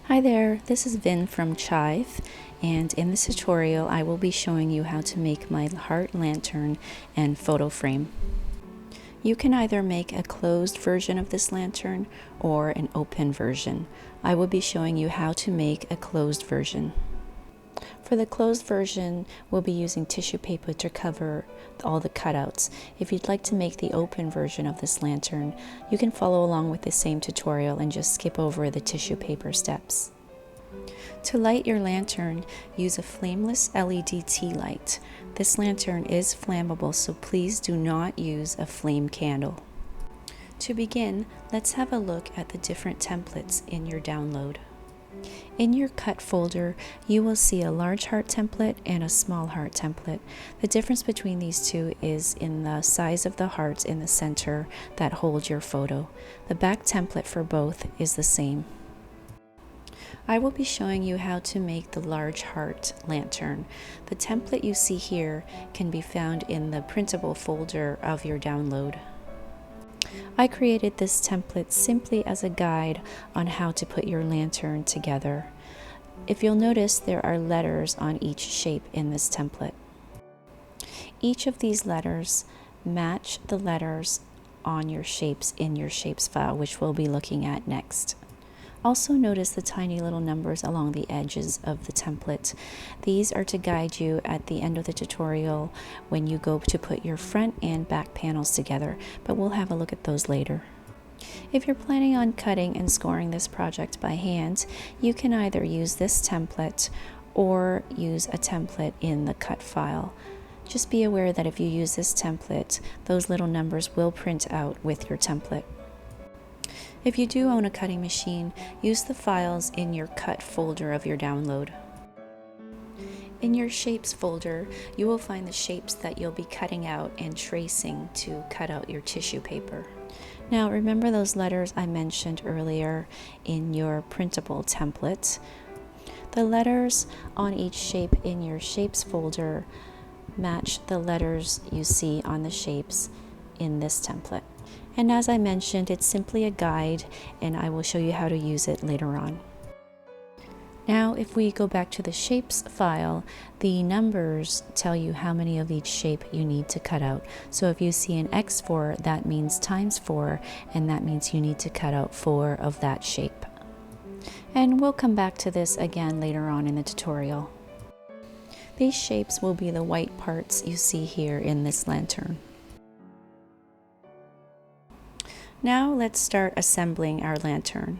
Hi there, this is Vin from Chive, and in this tutorial I will be showing you how to make my heart lantern and photo frame. You can either make a closed version of this lantern or an open version. I will be showing you how to make a closed version. For the closed version, we'll be using tissue paper to cover all the cutouts. If you'd like to make the open version of this lantern, you can follow along with the same tutorial and just skip over the tissue paper steps. To light your lantern, use a flameless LED tea light. This lantern is flammable, so please do not use a flame candle. To begin, let's have a look at the different templates in your download. In your cut folder, you will see a large heart template and a small heart template. The difference between these two is in the size of the hearts in the center that hold your photo. The back template for both is the same. I will be showing you how to make the large heart lantern. The template you see here can be found in the printable folder of your download. I created this template simply as a guide on how to put your lantern together. If you'll notice, there are letters on each shape in this template. Each of these letters match the letters on your shapes in your shapes file, which we'll be looking at next. Also notice the tiny little numbers along the edges of the template. These are to guide you at the end of the tutorial when you go to put your front and back panels together, but we'll have a look at those later. If you're planning on cutting and scoring this project by hand, you can either use this template or use a template in the cut file. Just be aware that if you use this template, those little numbers will print out with your template. If you do own a cutting machine, use the files in your cut folder of your download. In your shapes folder, you will find the shapes that you'll be cutting out and tracing to cut out your tissue paper. Now remember those letters I mentioned earlier in your printable template. The letters on each shape in your shapes folder match the letters you see on the shapes in this template. And as I mentioned, it's simply a guide, and I will show you how to use it later on. Now, if we go back to the shapes file, the numbers tell you how many of each shape you need to cut out. So if you see an X4, that means times 4, and that means you need to cut out 4 of that shape. And we'll come back to this again later on in the tutorial. These shapes will be the white parts you see here in this lantern. Now let's start assembling our lantern.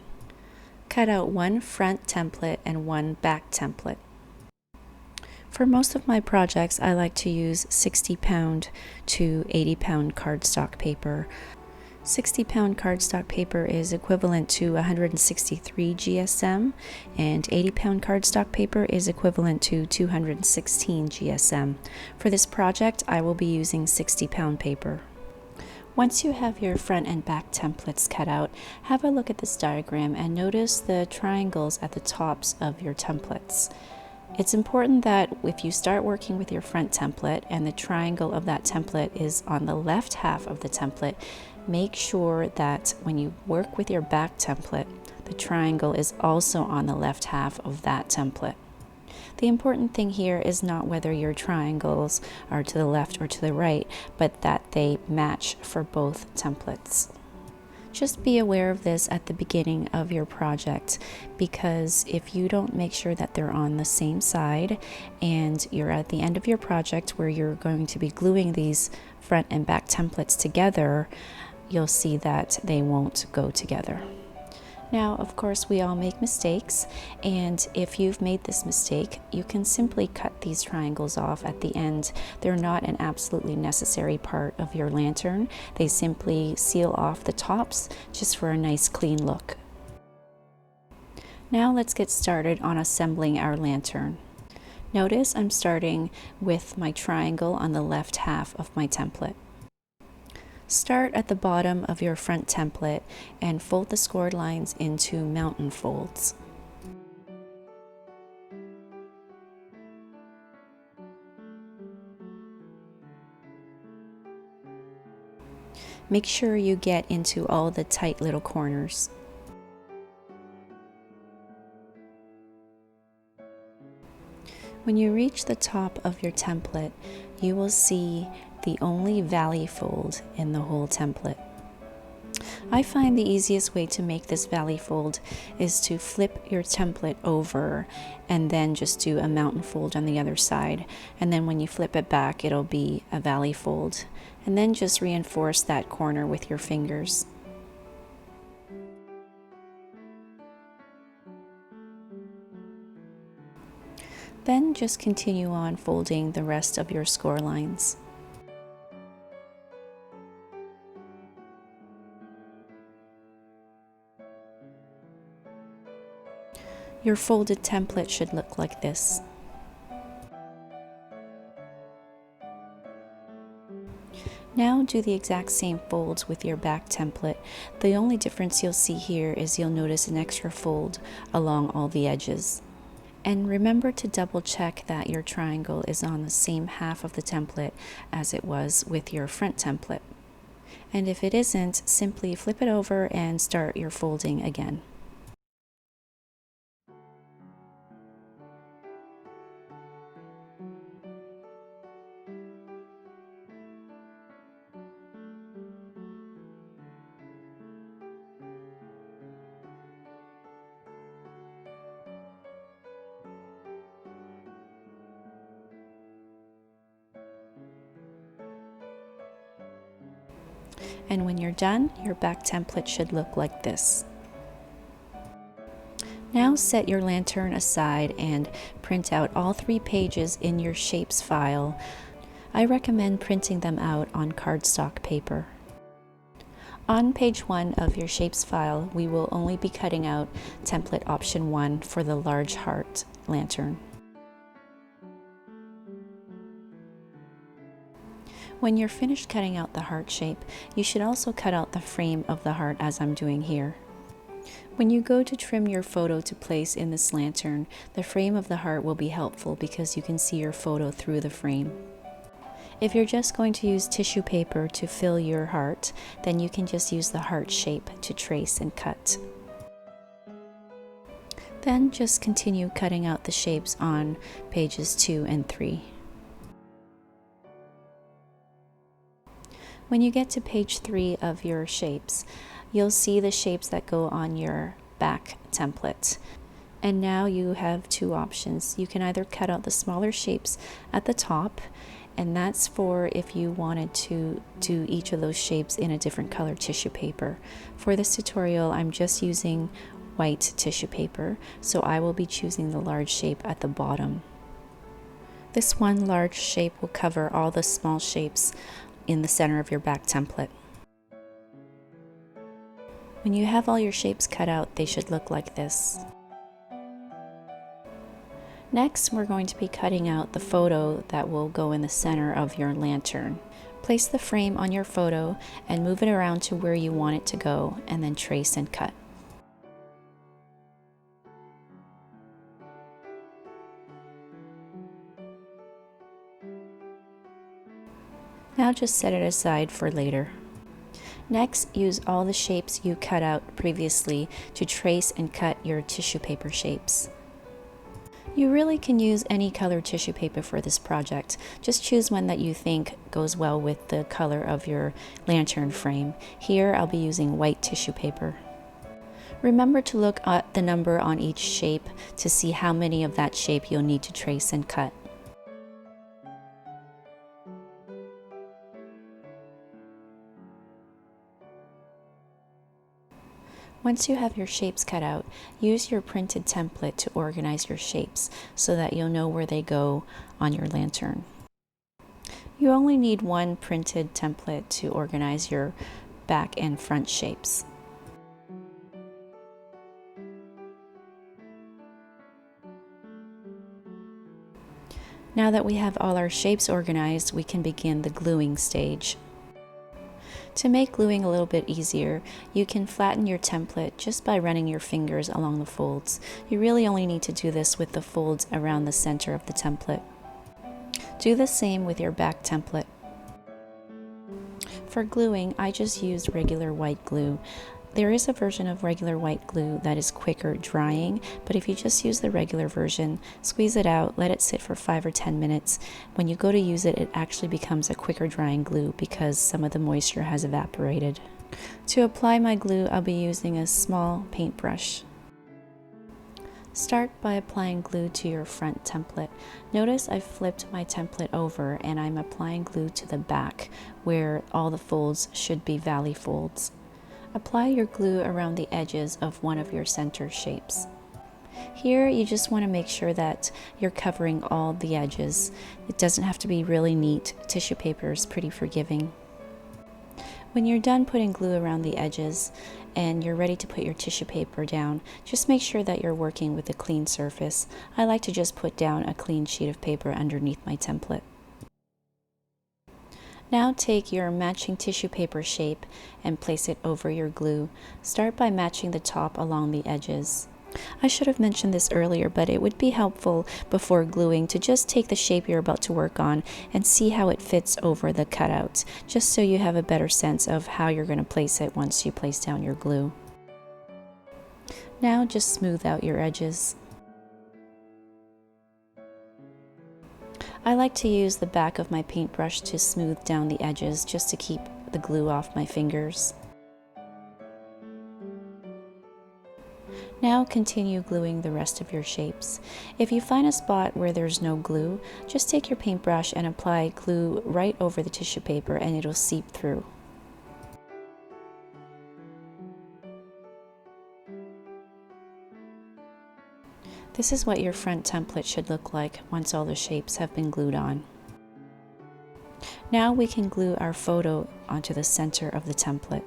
Cut out one front template and one back template. For most of my projects, I like to use 60-pound to 80-pound cardstock paper. 60-pound cardstock paper is equivalent to 163 GSM, and 80-pound cardstock paper is equivalent to 216 GSM. For this project, I will be using 60-pound paper. Once you have your front and back templates cut out, have a look at this diagram and notice the triangles at the tops of your templates. It's important that if you start working with your front template and the triangle of that template is on the left half of the template, make sure that when you work with your back template, the triangle is also on the left half of that template. The important thing here is not whether your triangles are to the left or to the right, but that they match for both templates. Just be aware of this at the beginning of your project, because if you don't make sure that they're on the same side and you're at the end of your project where you're going to be gluing these front and back templates together, you'll see that they won't go together. Now, of course, we all make mistakes, and if you've made this mistake, you can simply cut these triangles off at the end. They're not an absolutely necessary part of your lantern. They simply seal off the tops just for a nice clean look. Now let's get started on assembling our lantern. Notice I'm starting with my triangle on the left half of my template. Start at the bottom of your front template and fold the scored lines into mountain folds. Make sure you get into all the tight little corners. When you reach the top of your template, you will see the only valley fold in the whole template. I find the easiest way to make this valley fold is to flip your template over and then just do a mountain fold on the other side. And then when you flip it back, it'll be a valley fold. And then just reinforce that corner with your fingers. Then just continue on folding the rest of your score lines. Your folded template should look like this. Now do the exact same folds with your back template. The only difference you'll see here is you'll notice an extra fold along all the edges. And remember to double check that your triangle is on the same half of the template as it was with your front template. And if it isn't, simply flip it over and start your folding again. And when you're done, your back template should look like this. Now set your lantern aside and print out all 3 pages in your shapes file. I recommend printing them out on cardstock paper. On page 1 of your shapes file, we will only be cutting out template option 1 for the large heart lantern. When you're finished cutting out the heart shape, you should also cut out the frame of the heart as I'm doing here. When you go to trim your photo to place in this lantern, the frame of the heart will be helpful because you can see your photo through the frame. If you're just going to use tissue paper to fill your heart, then you can just use the heart shape to trace and cut. Then just continue cutting out the shapes on pages 2 and 3. When you get to page 3 of your shapes, you'll see the shapes that go on your back template. And now you have 2 options. You can either cut out the smaller shapes at the top, and that's for if you wanted to do each of those shapes in a different color tissue paper. For this tutorial, I'm just using white tissue paper, so I will be choosing the large shape at the bottom. This one large shape will cover all the small shapes in the center of your back template. When you have all your shapes cut out, they should look like this. Next, we're going to be cutting out the photo that will go in the center of your lantern. Place the frame on your photo and move it around to where you want it to go, and then trace and cut. Now just set it aside for later. Next, use all the shapes you cut out previously to trace and cut your tissue paper shapes. You really can use any color tissue paper for this project. Just choose one that you think goes well with the color of your lantern frame. Here I'll be using white tissue paper. Remember to look at the number on each shape to see how many of that shape you'll need to trace and cut. Once you have your shapes cut out, use your printed template to organize your shapes so that you'll know where they go on your lantern. You only need one printed template to organize your back and front shapes. Now that we have all our shapes organized, we can begin the gluing stage. To make gluing a little bit easier, you can flatten your template just by running your fingers along the folds. You really only need to do this with the folds around the center of the template. Do the same with your back template. For gluing, I just used regular white glue. There is a version of regular white glue that is quicker drying, but if you just use the regular version, squeeze it out, let it sit for 5 or 10 minutes. When you go to use it, it actually becomes a quicker drying glue because some of the moisture has evaporated. To apply my glue, I'll be using a small paintbrush. Start by applying glue to your front template. Notice I've flipped my template over and I'm applying glue to the back where all the folds should be valley folds. Apply your glue around the edges of one of your center shapes. Here you just want to make sure that you're covering all the edges. It doesn't have to be really neat. Tissue paper is pretty forgiving. When you're done putting glue around the edges and you're ready to put your tissue paper down, just make sure that you're working with a clean surface. I like to just put down a clean sheet of paper underneath my template. Now take your matching tissue paper shape and place it over your glue. Start by matching the top along the edges. I should have mentioned this earlier, but it would be helpful before gluing to just take the shape you're about to work on and see how it fits over the cutout, just so you have a better sense of how you're going to place it once you place down your glue. Now just smooth out your edges. I like to use the back of my paintbrush to smooth down the edges just to keep the glue off my fingers. Now continue gluing the rest of your shapes. If you find a spot where there's no glue, just take your paintbrush and apply glue right over the tissue paper and it'll seep through. This is what your front template should look like once all the shapes have been glued on. Now we can glue our photo onto the center of the template.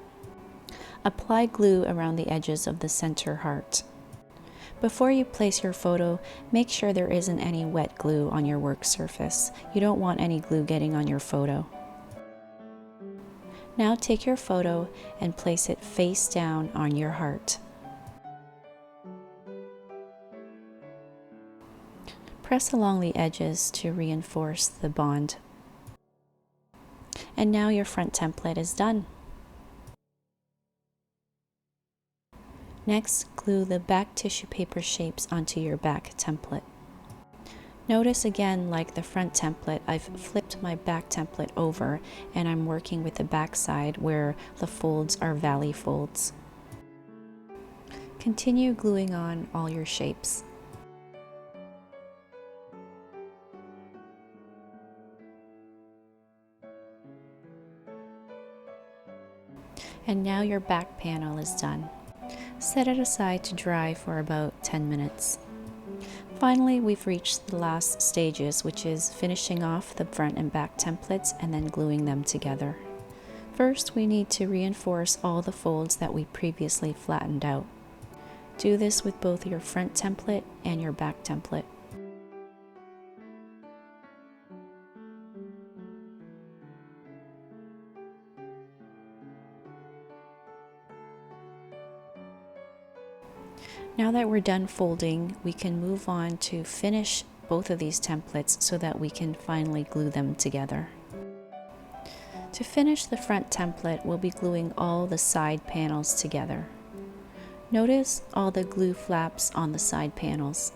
Apply glue around the edges of the center heart. Before you place your photo, make sure there isn't any wet glue on your work surface. You don't want any glue getting on your photo. Now take your photo and place it face down on your heart. Press along the edges to reinforce the bond. And now your front template is done. Next, glue the back tissue paper shapes onto your back template. Notice again, like the front template, I've flipped my back template over and I'm working with the back side where the folds are valley folds. Continue gluing on all your shapes. And now your back panel is done. Set it aside to dry for about 10 minutes. Finally, we've reached the last stages, which is finishing off the front and back templates and then gluing them together. First, we need to reinforce all the folds that we previously flattened out. Do this with both your front template and your back template. Now that we're done folding, we can move on to finish both of these templates so that we can finally glue them together. To finish the front template, we'll be gluing all the side panels together. Notice all the glue flaps on the side panels.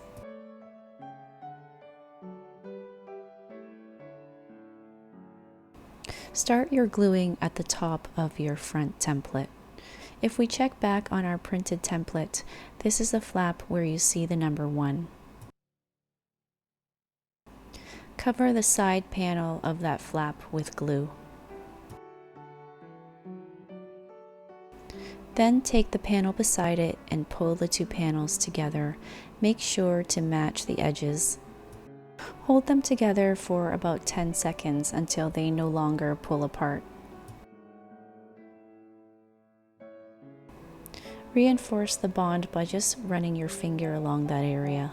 Start your gluing at the top of your front template. If we check back on our printed template, this is the flap where you see the number 1. Cover the side panel of that flap with glue. Then take the panel beside it and pull the two panels together. Make sure to match the edges. Hold them together for about 10 seconds until they no longer pull apart. Reinforce the bond by just running your finger along that area.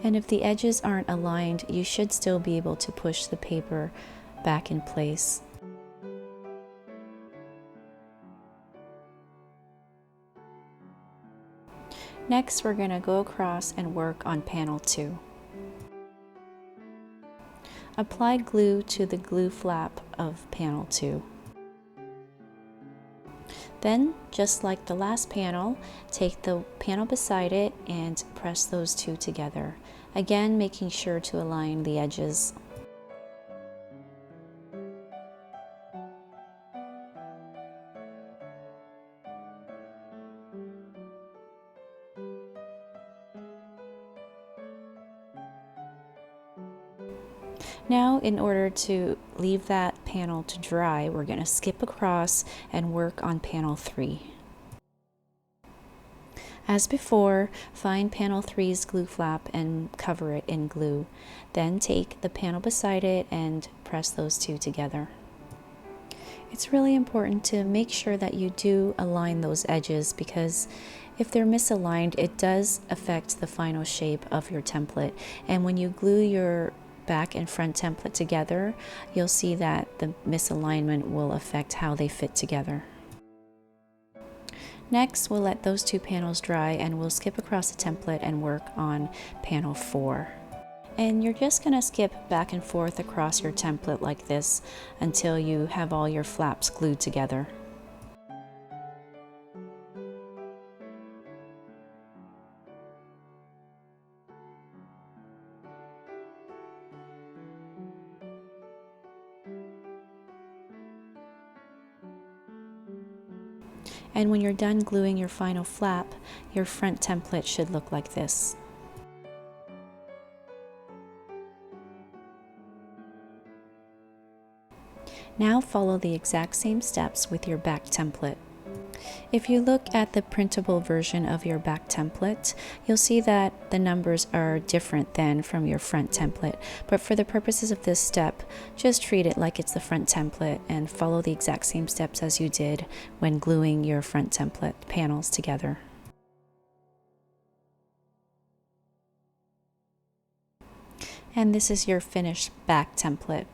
And if the edges aren't aligned, you should still be able to push the paper back in place. Next, we're going to go across and work on panel 2. Apply glue to the glue flap of panel 2. Then, just like the last panel, take the panel beside it and press those two together. Again, making sure to align the edges. Now, in order to leave that panel to dry, we're going to skip across and work on panel 3. As before, find panel 3's glue flap and cover it in glue. Then take the panel beside it and press those two together. It's really important to make sure that you do align those edges, because if they're misaligned, it does affect the final shape of your template. And when you glue your back and front template together, you'll see that the misalignment will affect how they fit together. Next, we'll let those two panels dry and we'll skip across the template and work on panel 4. And you're just going to skip back and forth across your template like this until you have all your flaps glued together. And when you're done gluing your final flap, your front template should look like this. Now follow the exact same steps with your back template. If you look at the printable version of your back template, you'll see that the numbers are different than from your front template. But for the purposes of this step, just treat it like it's the front template and follow the exact same steps as you did when gluing your front template panels together. And this is your finished back template.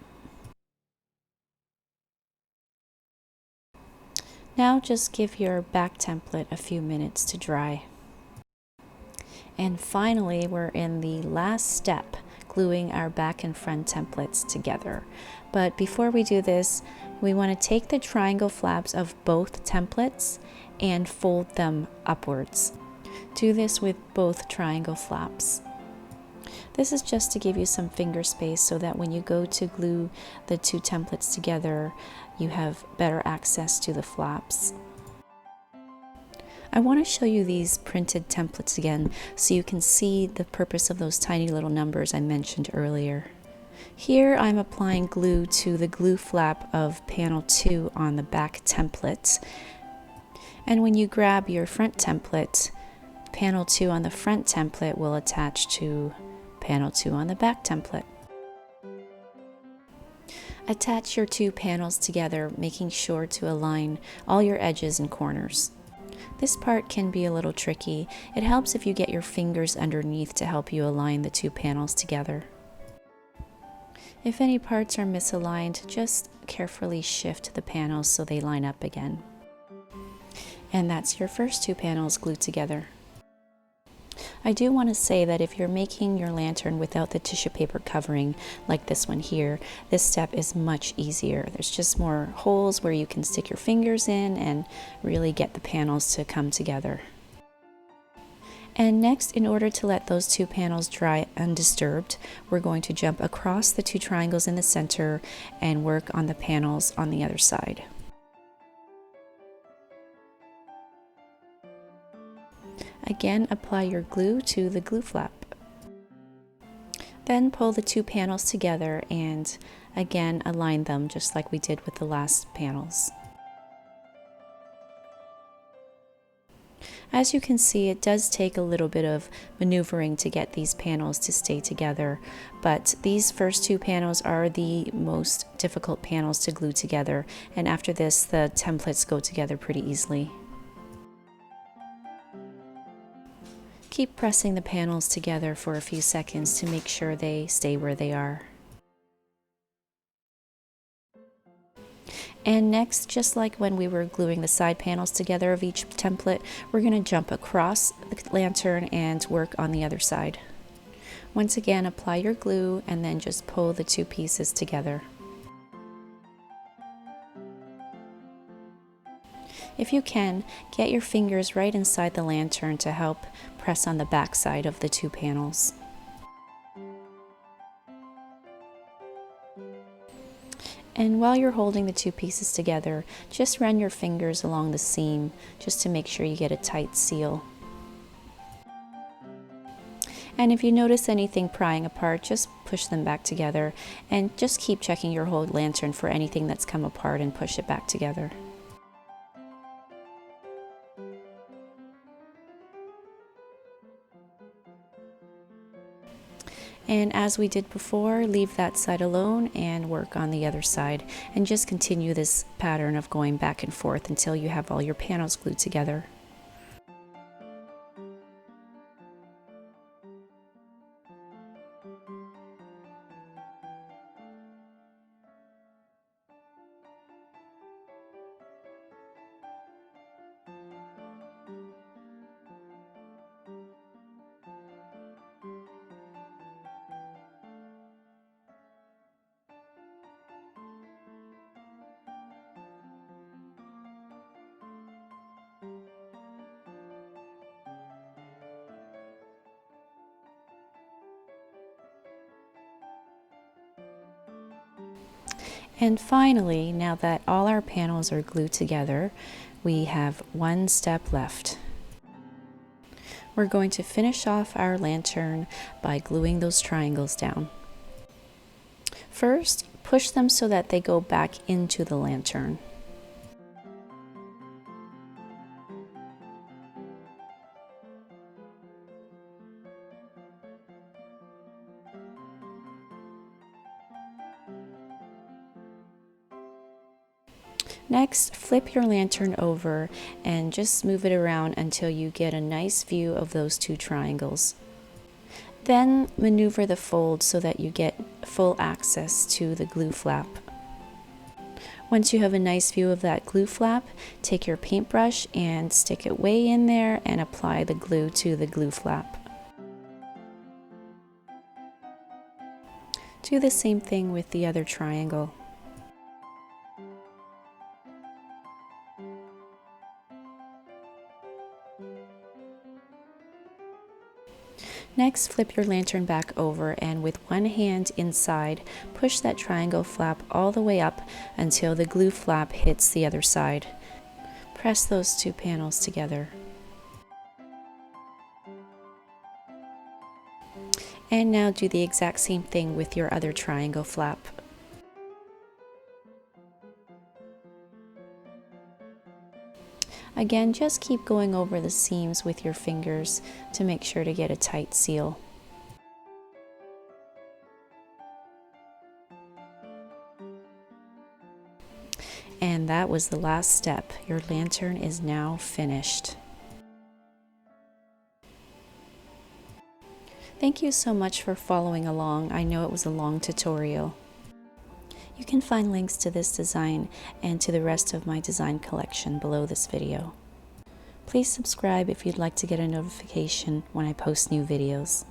Now just give your back template a few minutes to dry. And finally, we're in the last step, gluing our back and front templates together. But before we do this, we want to take the triangle flaps of both templates and fold them upwards. Do this with both triangle flaps. This is just to give you some finger space so that when you go to glue the two templates together, you have better access to the flaps. I want to show you these printed templates again so you can see the purpose of those tiny little numbers I mentioned earlier. Here I'm applying glue to the glue flap of panel 2 on the back template. And when you grab your front template, panel 2 on the front template will attach to panel 2 on the back template. Attach your two panels together, making sure to align all your edges and corners. This part can be a little tricky. It helps if you get your fingers underneath to help you align the two panels together. If any parts are misaligned, just carefully shift the panels so they line up again. And that's your first two panels glued together. I do want to say that if you're making your lantern without the tissue paper covering, like this one here, this step is much easier. There's just more holes where you can stick your fingers in and really get the panels to come together. And next, in order to let those two panels dry undisturbed, we're going to jump across the two triangles in the center and work on the panels on the other side. Again, apply your glue to the glue flap. Then pull the two panels together and again align them just like we did with the last panels. As you can see, it does take a little bit of maneuvering to get these panels to stay together, but these first two panels are the most difficult panels to glue together, and after this the templates go together pretty easily. Keep pressing the panels together for a few seconds to make sure they stay where they are. And next, just like when we were gluing the side panels together of each template, we're going to jump across the lantern and work on the other side. Once again, apply your glue and then just pull the two pieces together. If you can, get your fingers right inside the lantern to help press on the back side of the two panels. And while you're holding the two pieces together, just run your fingers along the seam just to make sure you get a tight seal. And if you notice anything prying apart, just push them back together and just keep checking your whole lantern for anything that's come apart and push it back together. And as we did before, leave that side alone and work on the other side, and just continue this pattern of going back and forth until you have all your panels glued together. And finally, now that all our panels are glued together, we have one step left. We're going to finish off our lantern by gluing those triangles down. First, push them so that they go back into the lantern. Next, flip your lantern over and just move it around until you get a nice view of those two triangles. Then maneuver the fold so that you get full access to the glue flap. Once you have a nice view of that glue flap, take your paintbrush and stick it way in there and apply the glue to the glue flap. Do the same thing with the other triangle. Next, flip your lantern back over and with one hand inside, push that triangle flap all the way up until the glue flap hits the other side. Press those two panels together. And now do the exact same thing with your other triangle flap. Again, just keep going over the seams with your fingers to make sure to get a tight seal. And that was the last step. Your lantern is now finished. Thank you so much for following along. I know it was a long tutorial. You can find links to this design and to the rest of my design collection below this video. Please subscribe if you'd like to get a notification when I post new videos.